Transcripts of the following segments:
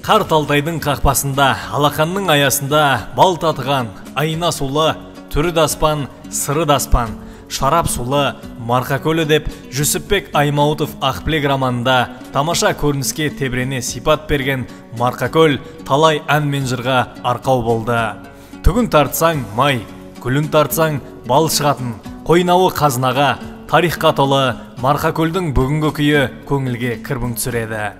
Қарт Алтайдың қақпасында, алақанның аясында бал татыған, айна сулы, түрі аспан, сыры аспан, шарап сулы, Марқакөлі деп Жүсіпбек Аймауытов Ақбілек романында тамаша көрініске тебірене сипат берген Марқакөл талай ән мен жырға арқау болды. Түгін тартсаң май, гүлін тартсаң бал шығатын, қойнауы қазынаға, тарихқа толы Марқакөлдің бүгінгі күйі көңілге кірбің түсіреді.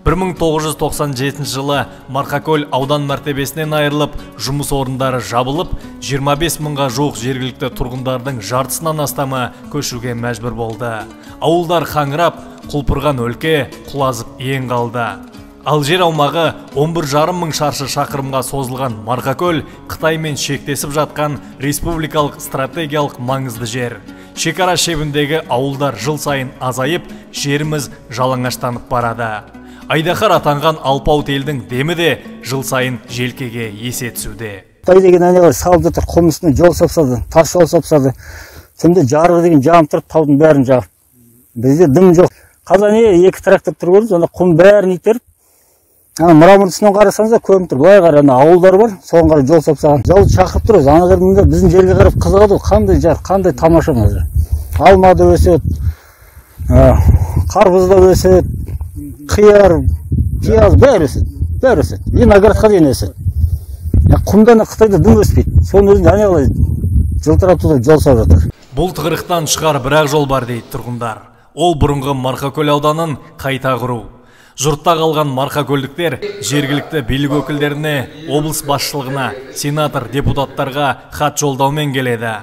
1997 жылы Марқакөл аудан мәртебесінен айырылып, жұмыс орындары жабылып, 25 мыңға жуық жергілікті тұрғындардың жартысынан астамы көшуге мәжбүр болды. Ауылдар қаңырап, құлпырған өлке құлазып ең қалды. Ал жер аумағы 11,5 мың шаршы шақырымға созылған Марқакөл Қытаймен шектесіп жатқан республикалық стратегиялық маңызды жер. Шекара шебіндегі ауылдар жыл сайын азайып, жеріміз жалаңаштанып барады. Айдахар атанған алпауыт елдің демі де жыл сайын желкеге есе түсуде. Қытай деген әнеғар салып жатыр, құм үстіне жол сапсады, тас жол сапсады. Түнде жарығы деген жанып тұрып, таудың бәрін жағып. Бізде дым жоқ. Қазан екі трактор тұр көрдіңіз, онда құм бәрін итеріп. Мұрамын тұсынан қарасаңыз да көрініп тұр. Былай қарай, ауылдар бар, соған қарай жол сапсаған. Жол шақырып тұрыз, анағырмында біздің жерге қарап қызығады, қандай жар, қандай тамаша маза. Алма да өседі, қарбыз да өседі. Қияр, пияз, бәрі өседі. Виноградқа дейін өседі. Құмдан Қытайда дым өспейді. Соның өзінде әнеғылай жылтыратуда жол салып жатыр. Бұл тығырықтан шығар бір-ақ жол бар дейді тұрғындар. Ол бұрынғы Марқакөл ауданын қайта құру. Жұртта қалған марқакөлдіктер жергілікті билік өкілдеріне, облыс басшылығына, сенатор депутаттарға хат жолдаумен келеді.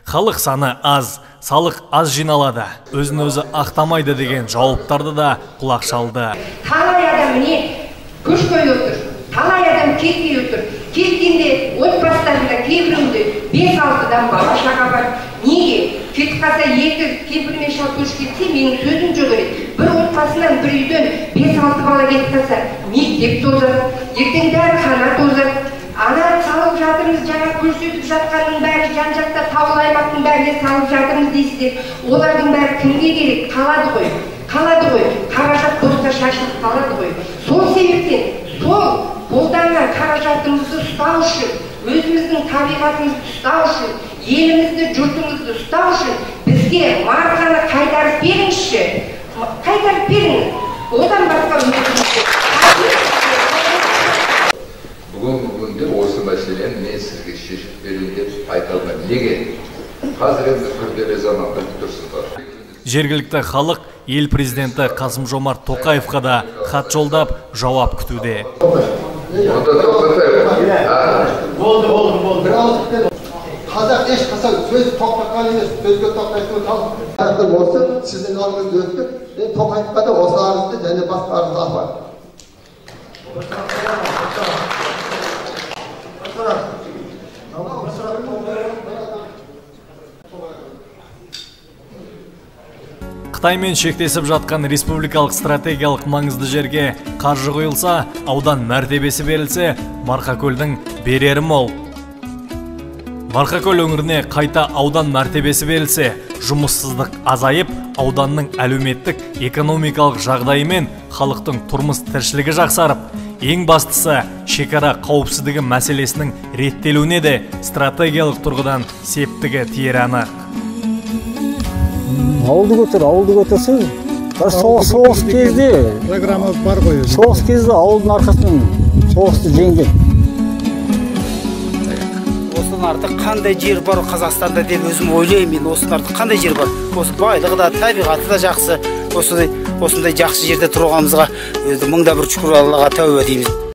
Халық саны аз, салық аз жиналады, өзін өзі ақтамайды деген жауаптарды да құлақ шалды. Талай адам міне көшпей отыр, талай адам кетпей отыр. Кеткенде отбасыларында кейбірінде 5-6-дан бала шаға бар. Неге? Кетіп қалса екі кемпір мен шал көшіп кетсе, менің сөзім жоқ еді. Бір отбасынан бір үйден 5-6 бала кетіп қалса, мектеп тозады, ертең дәріхана тозады. Ана салып жатырмыз, жаңа көрсетіп жатқанның бәрі, жан-жақта таулы аймақтың бәріне салып жатырмыз дейсіздер. Олардың бәрі кімге керек? Қалады ғой. Қаражат босқа шашылып қалады ғой. Сол себептен, сол қолданған қаражатымызды ұстау үшін, өзіміздің табиғатымызды ұстау үшін, елімізді, жұртымызды ұстау үшін бізге марқаны қайтарып беріңізші. Қайтарып беріңіз. Одан басқа Бүгінгі осы мәселені мен сізге шешіп берейін деп айта алмаймын. Неге? Қазір енді күрделі заманда тұрсыздар. Жергілікті халық ел президенті Қасым-Жомарт Тоқаевқа да хат жолдап жауап күтуде. Болды. Қазақ ешқашан сөз тоқтатқан емес, сөзге тоқтайтын халық. Осы сіздің алдыңызда өтті, мен Тоқаевқа да осы арызды және басқа арызды апардым. Қытаймен шектесіп жатқан республикалық стратегиялық маңызды жерге қаржы құйылса, аудан мәртебесі берілсе, Марқакөлдің берері мол. Марқакөл өңіріне қайта аудан мәртебесі берілсе, жұмыссыздық азайып, ауданның әлеуметтік, экономикалық жағдайы мен халықтың тұрмыс тіршілігі жақсарып, ең бастысы шекара қауіпсіздігі мәселесінің реттелуіне де стратегиялық тұрғыдан септігі тиері анық. Ауылды көтерсіз, соғыс кезде программамыз бар ғой. Соғыс кезде ауылдың арқасынан соғысты жеңген. Осыдан артық қандай жер бар Қазақстанда деп өзім ойлаймын. Осыдан артық қандай жер бар? Осы байлығы да, табиғаты да жақсы. Осындай жақсы жерде тұрғанымызға мыңда бір шүкір Аллаға тәуба дейміз.